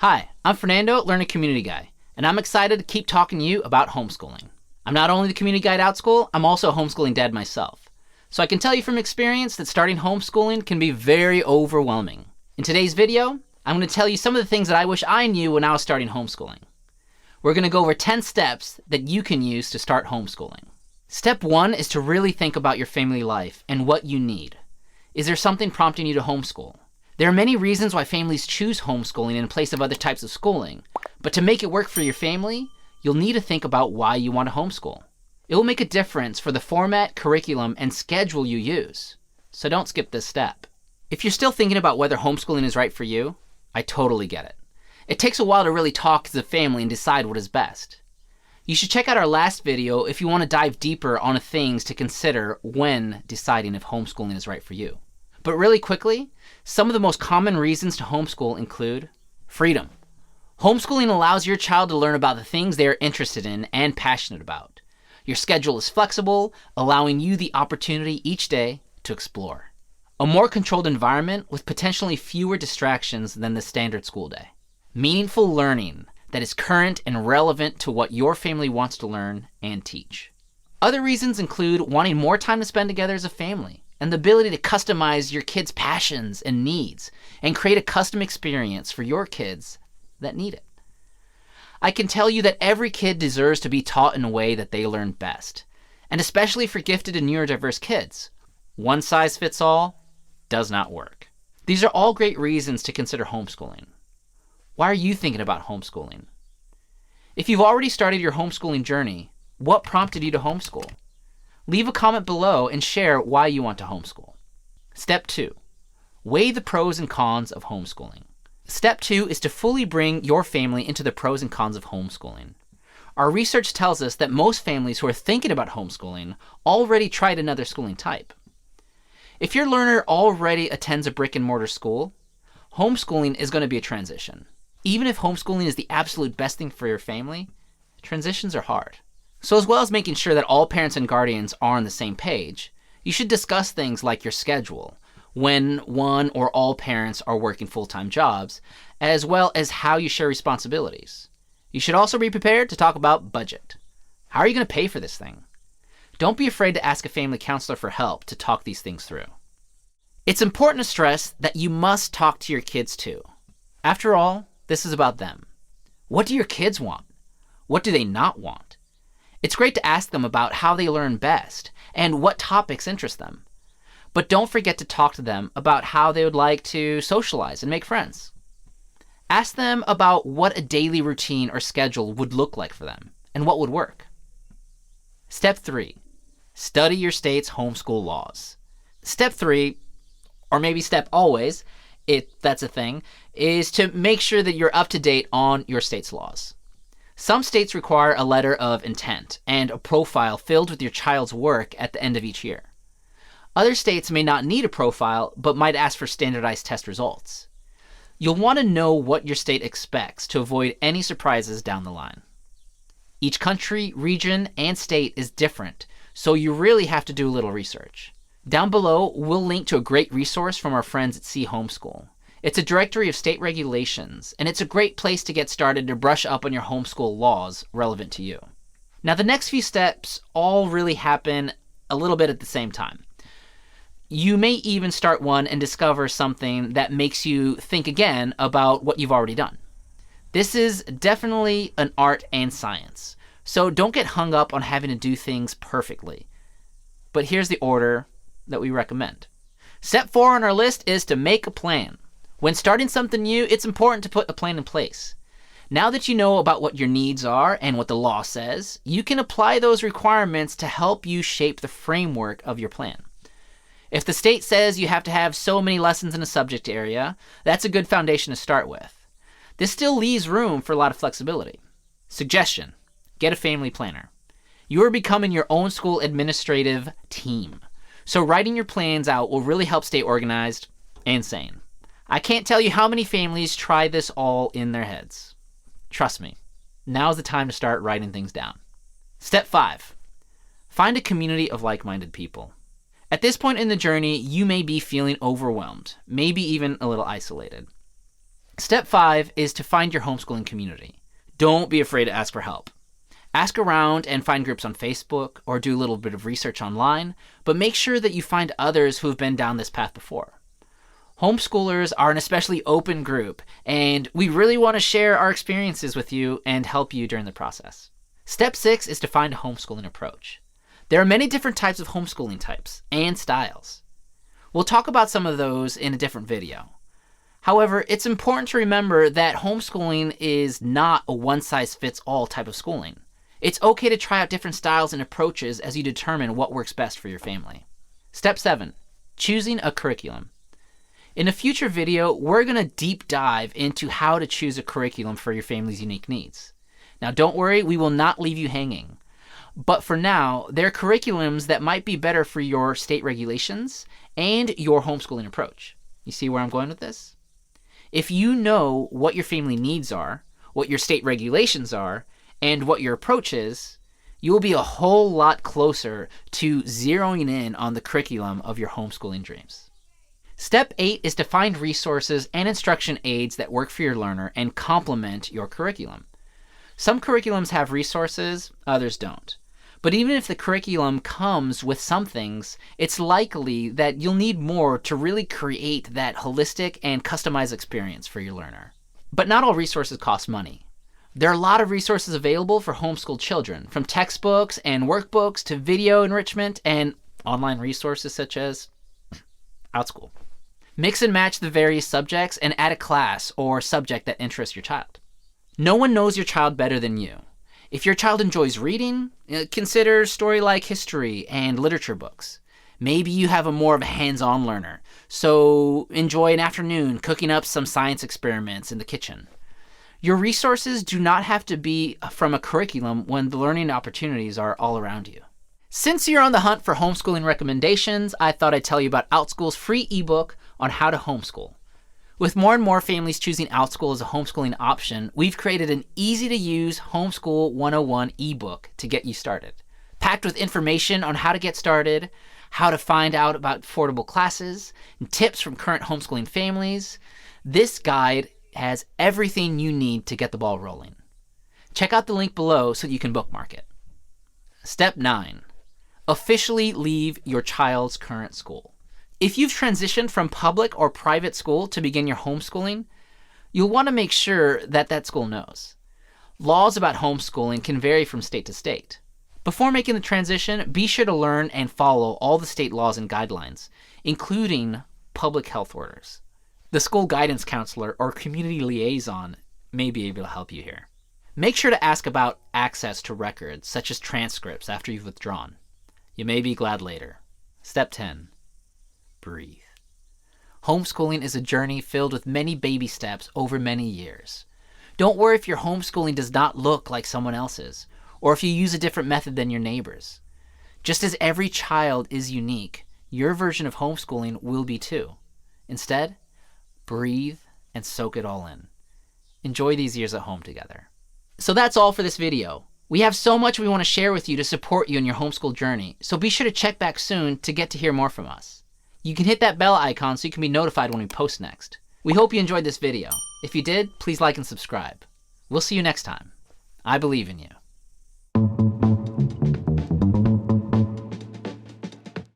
Hi, I'm Fernando, Learning Community Guy, and I'm excited to keep talking to you about homeschooling. I'm not only the community guide at Outschool, I'm also a homeschooling dad myself. So I can tell you from experience that starting homeschooling can be very overwhelming. In today's video, I'm going to tell you some of the things that I wish I knew when I was starting homeschooling. We're going to go over 10 steps that you can use to start homeschooling. Step 1 is to really think about your family life and what you need. Is there something prompting you to homeschool? There are many reasons why families choose homeschooling in place of other types of schooling, but to make it work for your family, you'll need to think about why you want to homeschool. It will make a difference for the format, curriculum, and schedule you use, so don't skip this step. If you're still thinking about whether homeschooling is right for you, I totally get it. It takes a while to really talk as a family and decide what is best. You should check out our last video if you want to dive deeper on things to consider when deciding if homeschooling is right for you. But really quickly, some of the most common reasons to homeschool include freedom. Homeschooling allows your child to learn about the things they are interested in and passionate about. Your schedule is flexible, allowing you the opportunity each day to explore. A more controlled environment with potentially fewer distractions than the standard school day. Meaningful learning that is current and relevant to what your family wants to learn and teach. Other reasons include wanting more time to spend together as a family, and the ability to customize your kids' passions and needs and create a custom experience for your kids that need it. I can tell you that every kid deserves to be taught in a way that they learn best, and especially for gifted and neurodiverse kids. One size fits all does not work. These are all great reasons to consider homeschooling. Why are you thinking about homeschooling? If you've already started your homeschooling journey, what prompted you to homeschool? Leave a comment below and share why you want to homeschool. Step 2. Weigh the pros and cons of homeschooling. Step 2 is to fully bring your family into the pros and cons of homeschooling. Our research tells us that most families who are thinking about homeschooling already tried another schooling type. If your learner already attends a brick and mortar school, homeschooling is going to be a transition. Even if homeschooling is the absolute best thing for your family, transitions are hard. So as well as making sure that all parents and guardians are on the same page, you should discuss things like your schedule, when one or all parents are working full-time jobs, as well as how you share responsibilities. You should also be prepared to talk about budget. How are you going to pay for this thing? Don't be afraid to ask a family counselor for help to talk these things through. It's important to stress that you must talk to your kids too. After all, this is about them. What do your kids want? What do they not want? It's great to ask them about how they learn best and what topics interest them. But don't forget to talk to them about how they would like to socialize and make friends. Ask them about what a daily routine or schedule would look like for them and what would work. Step 3. Study your state's homeschool laws. Step 3, or maybe step always, if that's a thing, is to make sure that you're up to date on your state's laws. Some states require a letter of intent and a profile filled with your child's work at the end of each year. Other states may not need a profile, but might ask for standardized test results. You'll want to know what your state expects to avoid any surprises down the line. Each country, region, and state is different, so you really have to do a little research. Down below, we'll link to a great resource from our friends at C Homeschool. It's a directory of state regulations, and it's a great place to get started to brush up on your homeschool laws relevant to you. Now, the next few steps all really happen a little bit at the same time. You may even start one and discover something that makes you think again about what you've already done. This is definitely an art and science, so don't get hung up on having to do things perfectly. But here's the order that we recommend. Step 4 on our list is to make a plan. When starting something new, it's important to put a plan in place. Now that you know about what your needs are and what the law says, you can apply those requirements to help you shape the framework of your plan. If the state says you have to have so many lessons in a subject area, that's a good foundation to start with. This still leaves room for a lot of flexibility. Suggestion: get a family planner. You are becoming your own school administrative team, so writing your plans out will really help stay organized and sane. I can't tell you how many families try this all in their heads. Trust me, now's the time to start writing things down. Step 5. Find a community of like-minded people. At this point in the journey, you may be feeling overwhelmed, maybe even a little isolated. Step 5 is to find your homeschooling community. Don't be afraid to ask for help. Ask around and find groups on Facebook or do a little bit of research online, but make sure that you find others who have been down this path before. Homeschoolers are an especially open group, and we really want to share our experiences with you and help you during the process. Step 6 is to find a homeschooling approach. There are many different types of homeschooling types and styles. We'll talk about some of those in a different video. However, it's important to remember that homeschooling is not a one-size-fits-all type of schooling. It's okay to try out different styles and approaches as you determine what works best for your family. Step 7, choosing a curriculum. In a future video, we're going to deep dive into how to choose a curriculum for your family's unique needs. Now don't worry, we will not leave you hanging. But for now, there are curriculums that might be better for your state regulations and your homeschooling approach. You see where I'm going with this? If you know what your family needs are, what your state regulations are, and what your approach is, you will be a whole lot closer to zeroing in on the curriculum of your homeschooling dreams. Step 8 is to find resources and instruction aids that work for your learner and complement your curriculum. Some curriculums have resources, others don't. But even if the curriculum comes with some things, it's likely that you'll need more to really create that holistic and customized experience for your learner. But not all resources cost money. There are a lot of resources available for homeschooled children, from textbooks and workbooks to video enrichment and online resources such as Outschool. Mix and match the various subjects and add a class or subject that interests your child. No one knows your child better than you. If your child enjoys reading, consider story-like history and literature books. Maybe you have more of a hands-on learner, so enjoy an afternoon cooking up some science experiments in the kitchen. Your resources do not have to be from a curriculum when the learning opportunities are all around you. Since you're on the hunt for homeschooling recommendations, I thought I'd tell you about Outschool's free ebook on how to homeschool. With more and more families choosing Outschool as a homeschooling option, we've created an easy-to-use Homeschool 101 ebook to get you started. Packed with information on how to get started, how to find out about affordable classes, and tips from current homeschooling families, this guide has everything you need to get the ball rolling. Check out the link below so you can bookmark it. Step 9. Officially leave your child's current school. If you've transitioned from public or private school to begin your homeschooling, you'll want to make sure that that school knows. Laws about homeschooling can vary from state to state. Before making the transition, be sure to learn and follow all the state laws and guidelines, including public health orders. The school guidance counselor or community liaison may be able to help you here. Make sure to ask about access to records, such as transcripts, after you've withdrawn. You may be glad later. Step 10. Breathe. Homeschooling is a journey filled with many baby steps over many years. Don't worry if your homeschooling does not look like someone else's, or if you use a different method than your neighbors. Just as every child is unique, your version of homeschooling will be too. Instead, breathe and soak it all in. Enjoy these years at home together. So that's all for this video. We have so much we want to share with you to support you in your homeschool journey, so be sure to check back soon to get to hear more from us. You can hit that bell icon so you can be notified when we post next. We hope you enjoyed this video. If you did, please like and subscribe. We'll see you next time. I believe in you.